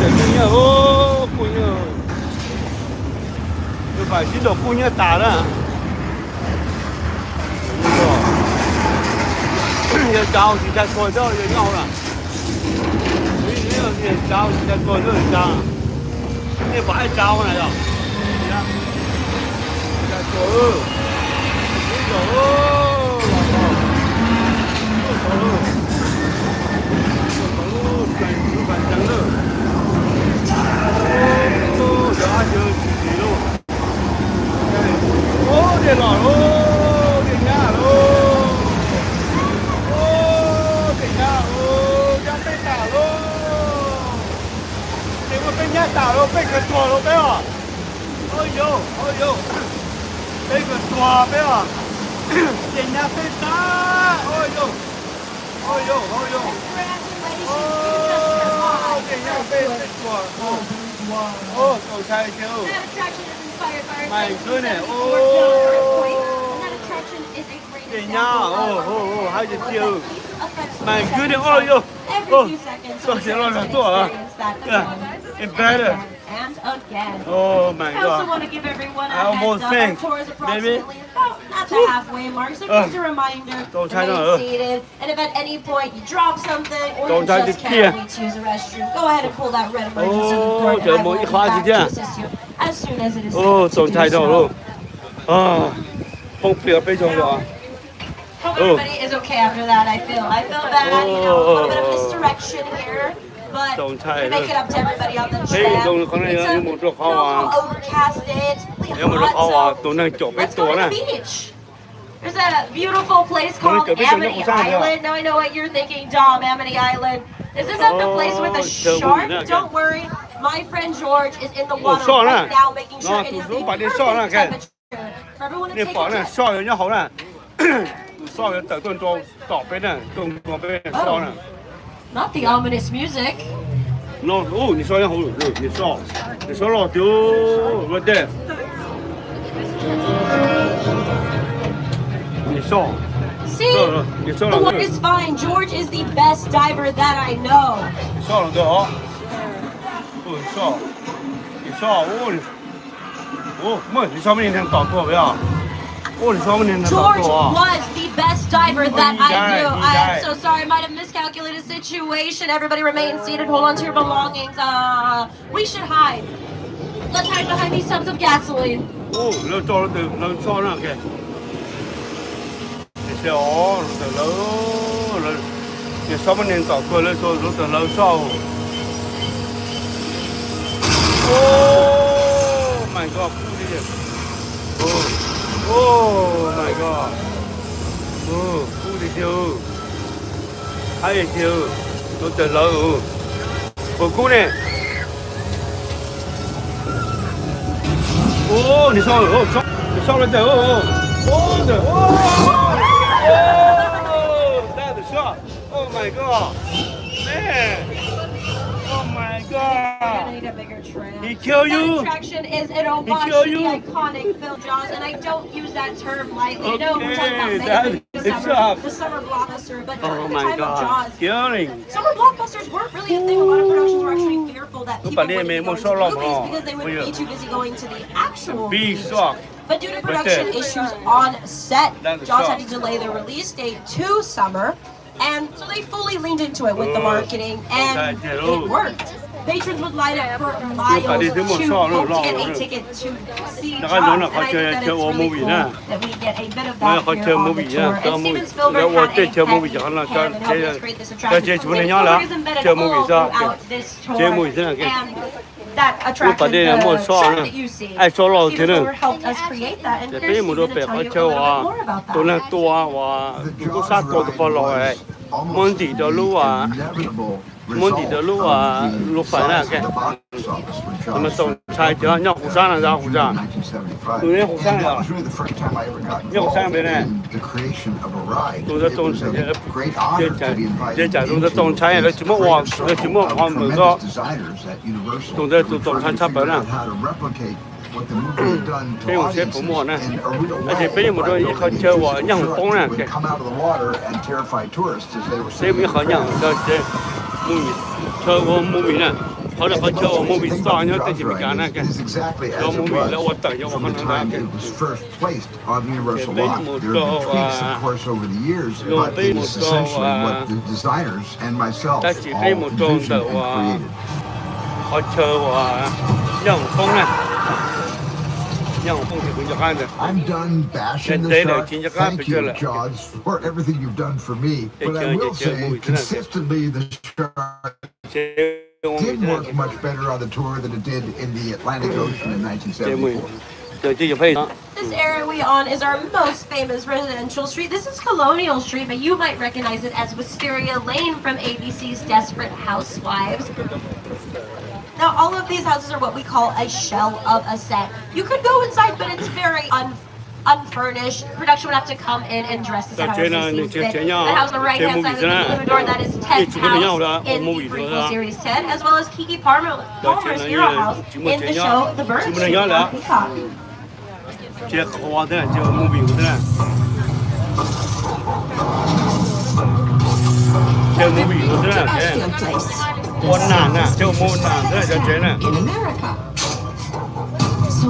Để cún nhá, cún nhá. Lúc bài chín độ cún nhá tả đó. Giờ cháu thì chắc coi đó giờ nhau nè. Cháu sẽ coi rất là cháu cái bãi cháu này rồi tao đâu biết cái tua đâu bé à, ôi yo, biết cái tua bé à, trên nhà bé ta, ôi yo, trên nhà bé tua, cậu trai chưa, mày cứ này, trên nhà, hai giờ chiều, mày cứ này, tôi sẽ lo làm tua à. It's better. And again. Oh my God. I also want to give everyone a almost heads up. Our tour is approximately at the halfway mark, so just a reminder, remain seated. And if at any point you drop something or you just can't wait to use the restroom, go ahead and pull that red emergency cord, and I will be back to assist you as soon as it is safe to do so. Hope everybody is okay after that. I feel bad, a little bit of misdirection here. But we're gonna make it up to everybody on the tram. It's a overcast day. It's really hot, so let's go to the beach. There's a beautiful place called Amity Island. Now I know what you're thinking, Dom, Amity Island. This isn't the place with a shark. Don't worry, my friend George is in the water right now, making sure it is the perfect temperature for everyone to take a picture. Not the ominous music. No,你说好，你说老丢，我的，你说。See, the water is fine. George is the best diver that I know. 你说了对啊？你说没你能搞过没有？George was the best diver that I knew. I am so sorry, I might have miscalculated the situation. Everybody remain seated, hold on to your belongings. We should hide. Let's hide behind these tubs of gasoline. Oh my God. Oh my God. Khu thì chưa. Hay thì chưa. Tôi từ lâu. Khu này. Ni sao lên trời. my god. Man. Oh my You're god. gonna need a bigger trail. He kill That you? attraction is an homage kill to the you? iconic film Jaws, and I don't use that term lightly. No, we're talking about Okay, mega that the is summer, up. the summer blockbuster. But Oh during the my time of god. Jaws, Killing. summer blockbusters weren't really a thing. A lot of productions were actually fearful that people wouldn't be going to movies because they would be too busy going to the actual movies. But due to production issues on set, Jaws had to delay the release date to summer. And so they fully leaned into it with the marketing, and it worked. Patrons would line up for miles to hope to get a ticket to see Jaws. And I think that it's really cool that we get a bit of that here on the tour. And Steven Spielberg had a heavy hand in helping us create this attraction. So Spielberg is embedded all throughout this tour. And that attraction, the shark that you see, Steven Spielberg helped us create that. And here's Steven to tell you a little bit more about that. Món gì đó lúc món gì đó lúc lúc phải là cái mà tổng sai chứ nhóc hồ sa là sao hồ sa tụi này hồ sa là nhóc hồ sa bên này tụi nó tổng chế trả tụi nó tổng sai là chỉ một hoàng mở ra tụi nó tổng sai sắp tới nè cái một xếp của mua nè, thì bây giờ một đôi ít hơi chơi vào nhận bóng nè, cái mấy họ nhận cho chơi mua chơi vào mua mì nè, họ là họ chơi vào mua mì sao nhá, cái gì bị cả nè cái, cho mua mì là ở tận cho họ nó ra cái, bây một đôi bây một đôi ta chỉ bây một đôi tờ họ chơi vào nhận bóng nè. I'm done bashing the shark. Thank you, Jaws, for everything you've done for me. But I will say, consistently, the shark did work much better on the tour than it did in the Atlantic Ocean in 1974. This area we on is our most famous residential street. This is Colonial Street, but you might recognize it as Wisteria Lane from ABC's Desperate Housewives. Now, all of these houses are what we call a shell of a set. You could go inside, but it's very unfurnished. Production would have to come in and dress this house as they see fit. The house on the right-hand side of the living door, that is Ted's house in the prequel series Ted, as well as Keke Palmer's hero house in the show The Birds on Peacock. One nè, châu môn nè, rất là chế nè. In America. So,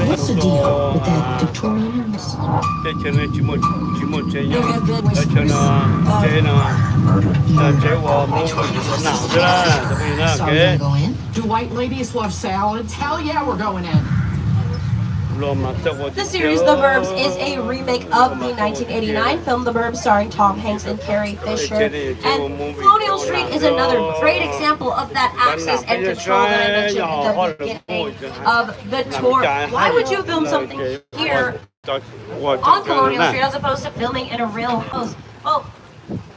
what's the deal with that Victorian house? Cái chân này chỉ một chế nhau, cái chân nó chế vào môn nào thế là, tại vì cái. Do white ladies love salads? Hell yeah, we're going in. The series The Burbs is a remake of the 1989 film The Burbs starring Tom Hanks and Carrie Fisher. And Colonial Street is another great example of that access and control that I mentioned at the beginning of the tour. Why would you film something here on Colonial Street as opposed to filming in a real house? Well,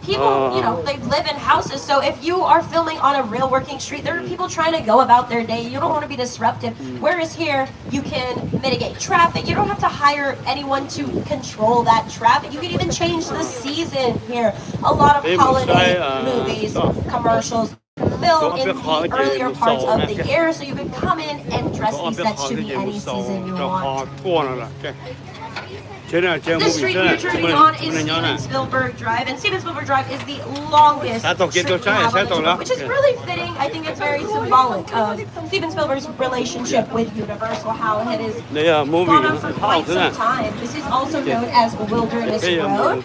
people, you know, they live in houses, so if you are filming on a real working street, there are people trying to go about their day. You don't want to be disruptive. Whereas here, you can mitigate traffic. You don't have to hire anyone to control that traffic. You can even change the season here. A lot of holiday movies, commercials, film in the earlier parts of the year, so you can come in and dress these sets to be any season you want. The street we're turning on is Steven Spielberg Drive, and Steven Spielberg Drive is the longest street we have on the tour, which is really fitting. I think it's very symbolic of Steven Spielberg's relationship with Universal, how it has gone on for quite some time. This is also known as Wilderness Road.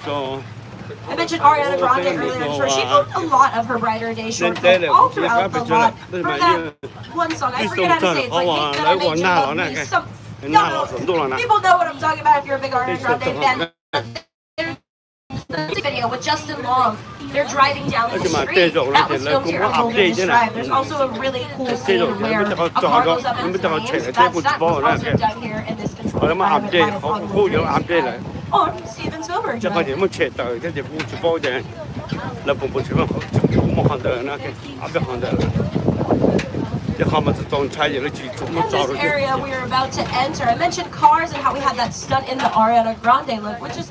I mentioned Ariana Grande earlier on tour. She filmed a lot of her Brighter Day short films all throughout the lot. For that one song, I forget how to say it. It's like, Hate That I Made You Love Me. People know what I'm talking about if you're a big Ariana Grande fan. There's a video with Justin Long. They're driving down the street. That was filmed here on Wilderness Drive. There's also a really cool scene where a car goes up in flames. That stunt was also done here in this controlled environment by the Hollywood. Or Steven Spielberg Drive. In this area we are about to enter, I mentioned cars and how we had that stunt in the Ariana Grande look, which is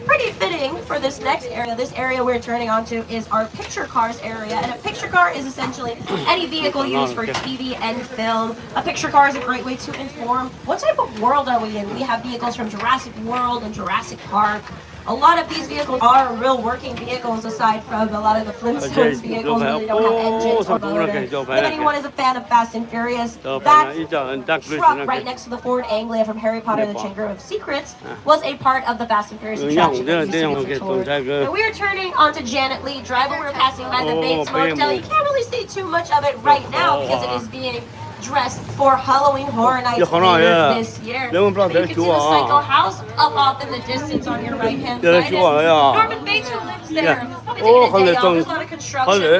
pretty fitting for this next area. This area we're turning onto is our picture cars area. And a picture car is essentially any vehicle used for TV and film. A picture car is a great way to inform what type of world are we in. We have vehicles from Jurassic World and Jurassic Park. A lot of these vehicles are real working vehicles aside from a lot of the Flintstones vehicles where they don't have engines or motor. If anyone is a fan of Fast and Furious, that truck right next to the Ford Anglia from Harry Potter and the Chamber of Secrets was a part of the Fast and Furious attraction. And we are turning onto Janet Lee Drive, and we're passing by the Bates Motel. You can't really see too much of it right now because it is being dressed for Halloween Horror Nights later this year. But you can see the Psycho House up off in the distance on your right hand side. Norman Bates, who lives there, probably taking a day off. There's a lot of construction. He's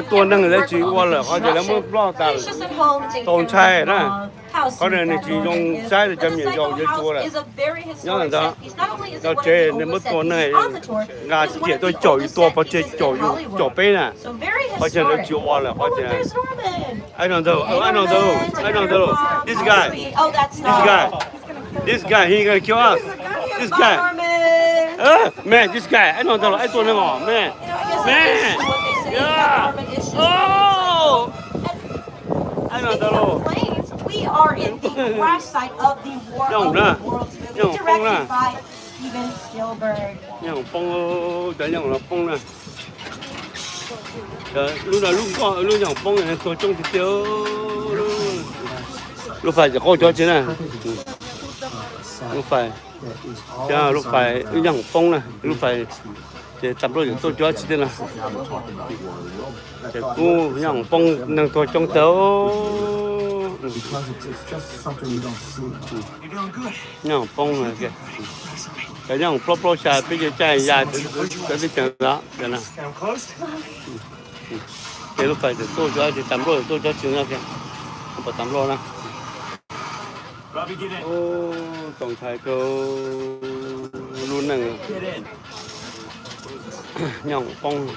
just at home taking care of his dog. How sweet that Norman is. But the Psycho House is a very historic set piece. Not only is it one of the oldest set pieces on the tour, it is one of the oldest set pieces in Hollywood. So very historic. Oh, look, there's Norman. I don't know. This guy. Oh, that's not. This guy, he gonna kill us. This guy. Man, this guy. I don't know. I don't know, man. Man. Yeah. Oh. I don't know. We are in the crash site of the War of the Worlds movie, directed by Steven Spielberg. Lúc phải có cho chứ này, lúc phải nhang bông này, lúc phải để tập rồi tôi cho chứ này, để cô nhang bông nâng tôi trong tớ, nhang bông này kìa, cái nhang pro xài bây giờ chạy dài tới chừng đó, thế nào, để lúc phải để tôi cho thì tập rồi tôi cho chứ này kìa, không phải tập rồi nào. Ô, tổng thái cơ luôn này nhỏng bông.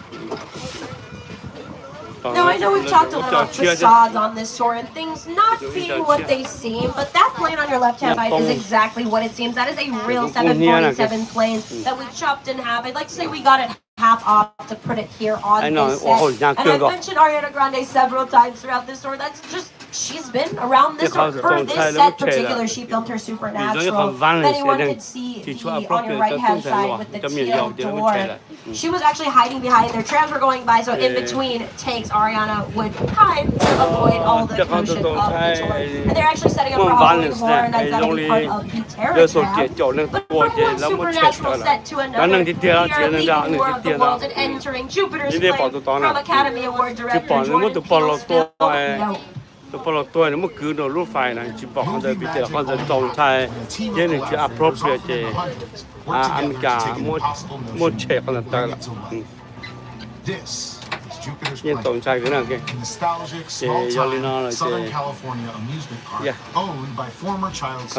Now, I know we've talked a lot about facades on this tour and things not being what they seem, but that plane on your left-hand side is exactly what it seems. That is a real 747 plane that we chopped in half. I'd like to say we got it half off to put it here on this set. And I've mentioned Ariana Grande several times throughout this tour. That's just, she's been around this for this set particular. She filmed her Supernatural. If anyone could see on your right-hand side with the teal door. She was actually hiding behind there. Trams were going by, so in between takes, Ariana would hide to avoid all the commotion of the tour. And they're actually setting up for Halloween Horror Nights. That'll be part of the Terror Tram. But from one supernatural set to another, we are leaving War of the Worlds and entering Jupiter's Plane from Academy Award director Jordan Peele's film No. But tôi nó mất cứ đồ lúc phải là chỉ bỏ con bây giờ con tổng thái thế nên chỉ appropriate anh cả một trẻ con là ta là nhưng tổng thái cái nào kia thì do lý nó là còn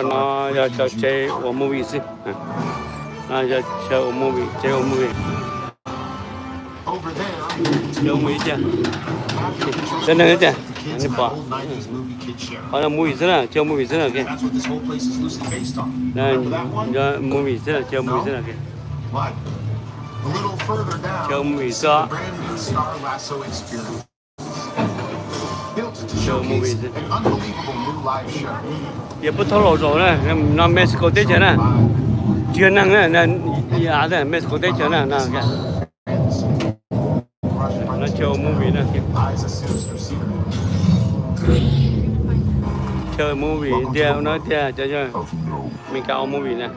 nó giờ cho chơi ở movie gì giờ chơi ở movie chơi movie chưa真的是你把好像movie真的叫movie真的给那你叫movie真的叫movie真的给叫movie说叫movie真也不透露走了那Mexico 的钱呢就那个那呀的Mexico 的钱呢那个那叫movie 呢chơi movie đeo nó theo cho mình cao movie này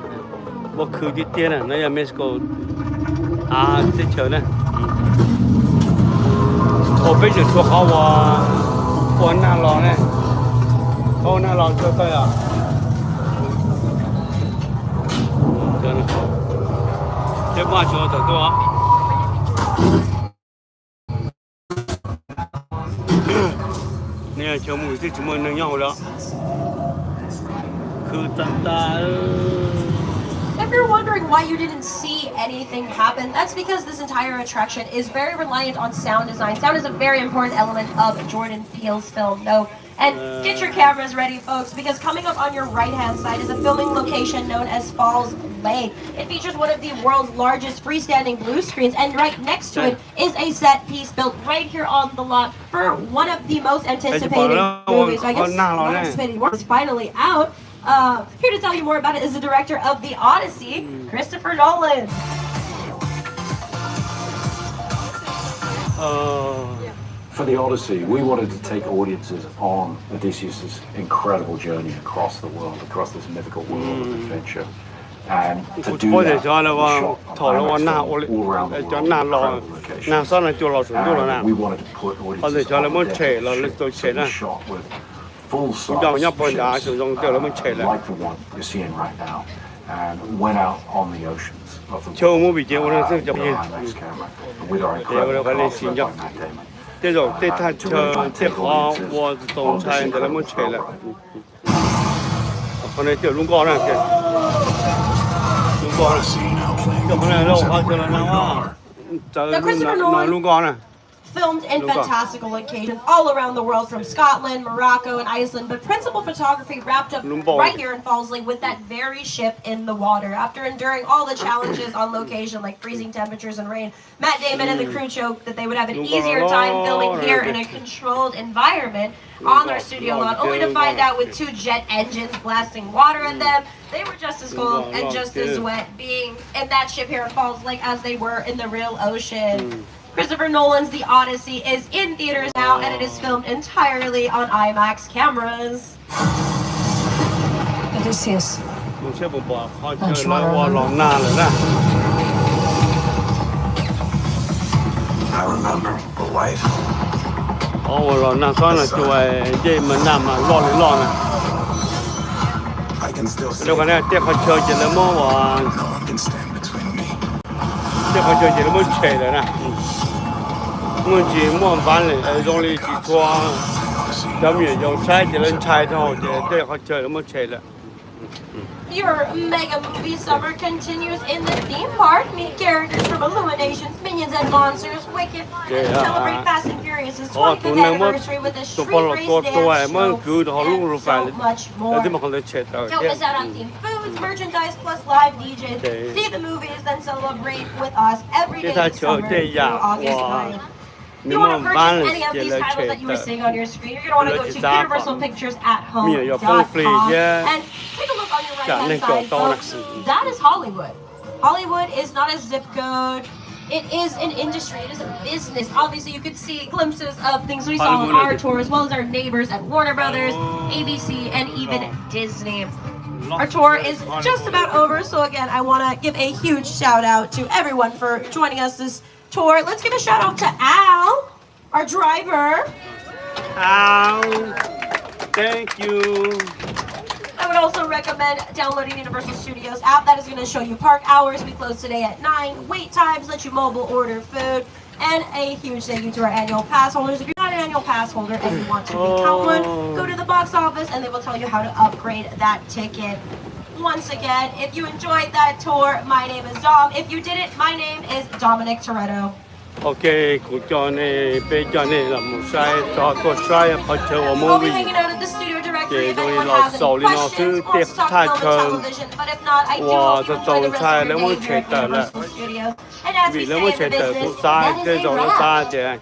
một khứ đi tiền này nó là Mexico tới chờ này bây giờ cho họ quán nào lò này cô nào lò cho tôi à chờ này thế qua chỗ thật tôi nè chờ mùi thì chúng mình nâng nhau đó If you're wondering why you didn't see anything happen, that's because this entire attraction is very reliant on sound design. Sound is a very important element of Jordan Peele's film. No, And get your cameras ready, folks, because coming up on your right-hand side is a filming location known as Falls Lake. It features one of the world's largest freestanding blue screens, and right next to it is a set piece built right here on the lot for one of the most anticipated movies. I guess anticipated is finally out. Here to tell you more about it is the director of The Odyssey, Christopher Nolan. For The Odyssey, we wanted to take audiences on Odysseus' incredible journey across the world, across this mythical world of adventure. And to do that, we shot all around the world, incredible locations. And we wanted to put audiences on the depth of ship, so we shot with full-size ships, like the one you're seeing right now, and went out on the oceans of the world with our IMAX camera, with our incredible cast like Matt Damon. 这种对他这好我总参的那么吹了，后来就龙高了，龙高了，就后来让我好去了那哇，那龙高了。 Filmed in fantastical locations all around the world, from Scotland, Morocco, and Iceland, but principal photography wrapped up right here in Falls Lake with that very ship in the water. After enduring all the challenges on location, like freezing temperatures and rain, Matt Damon and the crew joked that they would have an easier time filming here in a controlled environment on their studio lot, only to find out with 2 jet engines blasting water at them, they were just as cold and just as wet being in that ship here in Falls Lake as they were in the real ocean. Christopher Nolan's The Odyssey is in theaters now, and it is filmed entirely on IMAX cameras. Odysseus. I remember the wife. I can still see it. No one can stand between me. 我只摸完了，用力去抓，咱们用菜就能菜头，这好吃那么吃了。 Your mega movie summer continues in the theme park. Meet characters from Illuminations, Minions and Monsters, Wicked, and celebrate Fast and Furious' 25th anniversary with a street race dance show, and so much more. Don't miss out on themed foods, merchandise, plus live DJs. See the movies, then celebrate with us every day this summer through August 9th. If you want to purchase any of these titles that you were seeing on your screen, you're going to want to go to universalpicturesathome.com and take a look on your right-hand side, folks. That is Hollywood. Hollywood is not a zip code. It is an industry. It is a business. Obviously, you could see glimpses of things we saw on our tour, as well as our neighbors at Warner Brothers, ABC, and even Disney. Our tour is just about over, so again, I want to give a huge shout out to everyone for joining us this tour. Let's give a shout out to Al, our driver. Al, thank you. I would also recommend downloading Universal Studios app. That is going to show you park hours. We close today at 9. Wait times, let you mobile order food. And a huge thank you to our annual pass holders. If you're not an annual pass holder and you want to become one, go to the box office and they will tell you how to upgrade that ticket. Once again, if you enjoyed that tour, my name is Dom. If you didn't, my name is Dominic Toretto. Okay, we'll be hanging out at the studio directory if anyone has any questions, wants to talk about the television. But if not, I do hope you enjoy the rest of your day here at Universal Studios. And as we say in the business, that is a wrap.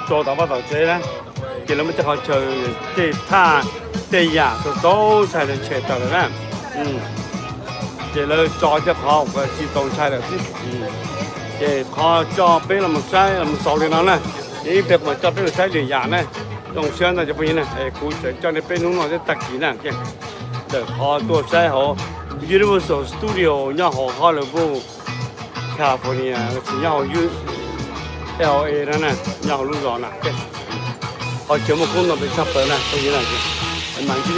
做到不到这呢，给他们这好吃，这他这呀，都都才能吃到的呢。这了做这好，我是种菜的，这好做俾他们晒，他们手里头呢，一别我做俾他晒连牙呢，用香的就不行了，估计叫你俾弄那些特技呢，这好多晒好，Universal Studio 要好好的不，California 是要LA 的呢，要路上呢，好节目工作被差不多呢，不行了就，蛮激烈。